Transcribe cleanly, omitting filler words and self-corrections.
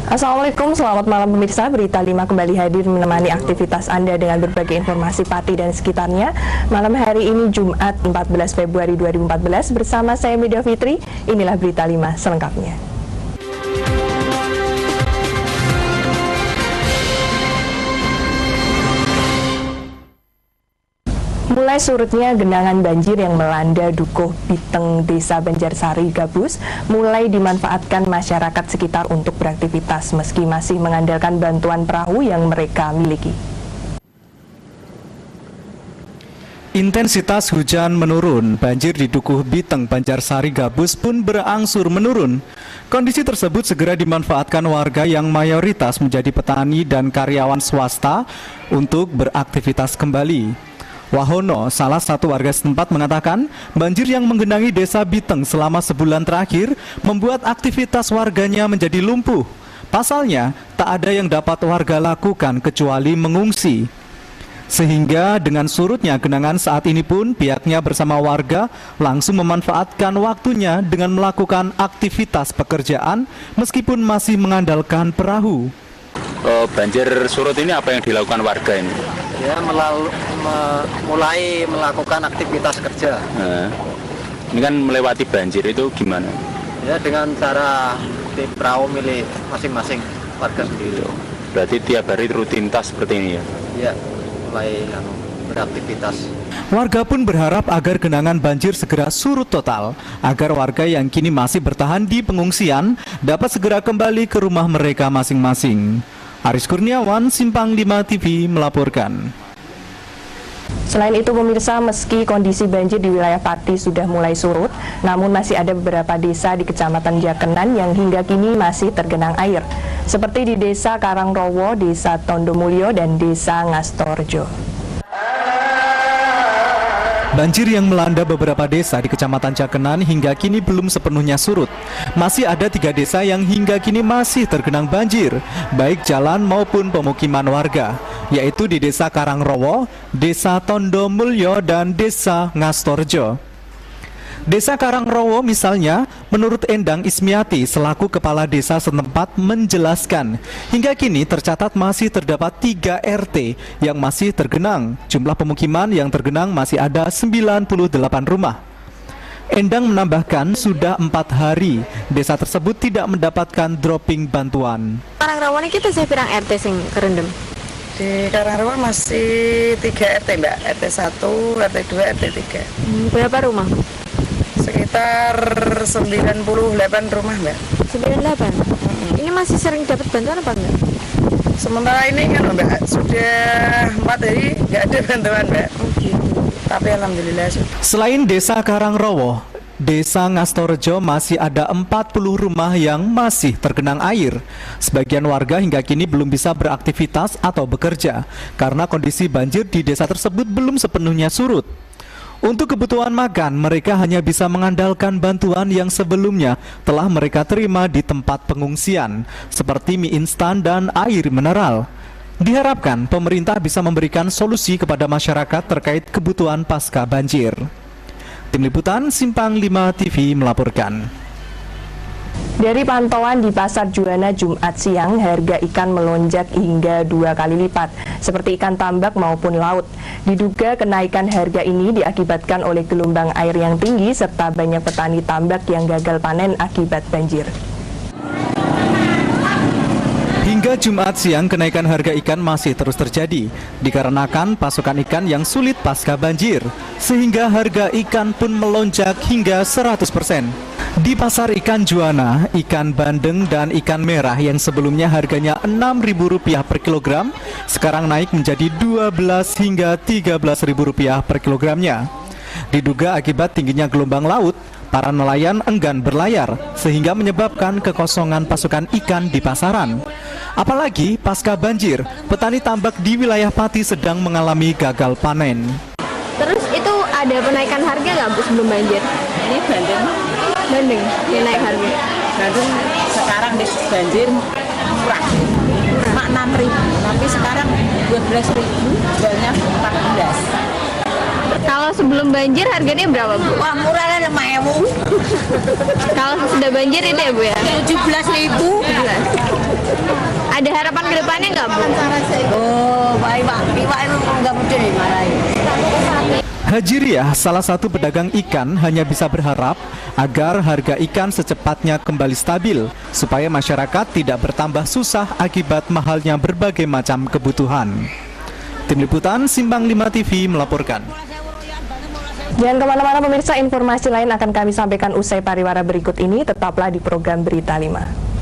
Assalamualaikum, selamat malam pemirsa. Berita 5 kembali hadir menemani aktivitas Anda dengan berbagai informasi Pati dan sekitarnya. Malam hari ini Jumat 14 Februari 2014 bersama saya Media Fitri. Inilah Berita 5 selengkapnya. Mulai surutnya genangan banjir yang melanda Dukuh Biteng, Desa Banjarsari Gabus, mulai dimanfaatkan masyarakat sekitar untuk beraktivitas meski masih mengandalkan bantuan perahu yang mereka miliki. Intensitas hujan menurun, banjir di Dukuh Biteng, Banjarsari Gabus pun berangsur menurun. Kondisi tersebut segera dimanfaatkan warga yang mayoritas menjadi petani dan karyawan swasta untuk beraktivitas kembali. Wahono, salah satu warga setempat mengatakan, banjir yang menggenangi desa Biteng selama sebulan terakhir membuat aktivitas warganya menjadi lumpuh. Pasalnya, tak ada yang dapat warga lakukan kecuali mengungsi. Sehingga dengan surutnya genangan saat ini pun pihaknya bersama warga langsung memanfaatkan waktunya dengan melakukan aktivitas pekerjaan meskipun masih mengandalkan perahu. Banjir surut ini apa yang dilakukan warga ini? Ya, mulai melakukan aktivitas kerja. Ini kan melewati banjir itu gimana? Ya, dengan cara di perahu milik masing-masing warga sendiri. Berarti tiap hari rutinitas seperti ini ya? Ya, mulai beraktivitas. Warga pun berharap agar genangan banjir segera surut total, agar warga yang kini masih bertahan di pengungsian dapat segera kembali ke rumah mereka masing-masing. Aris Kurniawan, Simpang 5 TV melaporkan. Selain itu pemirsa, meski kondisi banjir di wilayah Pati sudah mulai surut, namun masih ada beberapa desa di Kecamatan Jakenan yang hingga kini masih tergenang air, seperti di Desa Karangrowo, Desa Tondomulyo, dan Desa Ngastorjo. Banjir yang melanda beberapa desa di Kecamatan Jakenan hingga kini belum sepenuhnya surut. Masih ada 3 desa yang hingga kini masih tergenang banjir, baik jalan maupun pemukiman warga, yaitu di Desa Karangrowo, Desa Tondomulyo, dan Desa Ngastorjo. Desa Karangrowo misalnya, menurut Endang Ismiati selaku kepala desa setempat menjelaskan, hingga kini tercatat masih terdapat 3 RT yang masih tergenang. Jumlah pemukiman yang tergenang masih ada 98 rumah. Endang menambahkan sudah 4 hari desa tersebut tidak mendapatkan dropping bantuan. Karangrowo ini kita saya pirang RT sing kerendam. Di Karangrowo masih 3 RT Mbak, RT 1, RT 2, RT 3. Berapa rumah? Sekitar 98 rumah Mbak. 98? Ini masih sering dapat bantuan apa enggak? Sementara ini kan Mbak, sudah 4 hari nggak ada bantuan Mbak. Tapi Alhamdulillah sudah. Selain Desa Karangrowo, Desa Ngastorjo masih ada 40 rumah yang masih tergenang air. Sebagian warga hingga kini belum bisa beraktivitas atau bekerja karena kondisi banjir di desa tersebut belum sepenuhnya surut. Untuk kebutuhan makan, mereka hanya bisa mengandalkan bantuan yang sebelumnya telah mereka terima di tempat pengungsian, seperti mie instan dan air mineral. Diharapkan pemerintah bisa memberikan solusi kepada masyarakat terkait kebutuhan pasca banjir. Tim Liputan Simpang 5 TV melaporkan. Dari pantauan di Pasar Juwana Jumat siang, harga ikan melonjak hingga 2 kali lipat, seperti ikan tambak maupun laut. Diduga kenaikan harga ini diakibatkan oleh gelombang air yang tinggi serta banyak petani tambak yang gagal panen akibat banjir. Hingga Jumat siang, kenaikan harga ikan masih terus terjadi, dikarenakan pasokan ikan yang sulit pasca banjir, sehingga harga ikan pun melonjak hingga 100%. Di pasar ikan Juwana, ikan bandeng dan ikan merah yang sebelumnya harganya Rp6.000 per kilogram, sekarang naik menjadi Rp12 hingga Rp13.000 per kilogramnya. Diduga akibat tingginya gelombang laut, para nelayan enggan berlayar, sehingga menyebabkan kekosongan pasokan ikan di pasaran. Apalagi pasca banjir, petani tambak di wilayah Pati sedang mengalami gagal panen. Terus itu ada penaikan harga nggak Bu sebelum banjir? Ini Bandeng, yang naik harga. bandeng sekarang di banjir murah. Mak 6.000, tapi sekarang 12.000, jualnya 14. Kalau sebelum banjir harganya berapa, Bu? Wah, murah lah 5.000. Kalau sudah banjir itu ya, Bu ya? 17.000. Ada harapan ke depannya nggak, Bu? Oh, baik Pak. Iwak itu enggak mudah dimarahin. Hajiriah, salah satu pedagang ikan, hanya bisa berharap agar harga ikan secepatnya kembali stabil supaya masyarakat tidak bertambah susah akibat mahalnya berbagai macam kebutuhan. Tim Liputan Simbang 5 TV melaporkan. Jangan kemana-mana pemirsa, informasi lain akan kami sampaikan usai pariwara berikut ini. Tetaplah di program Berita 5.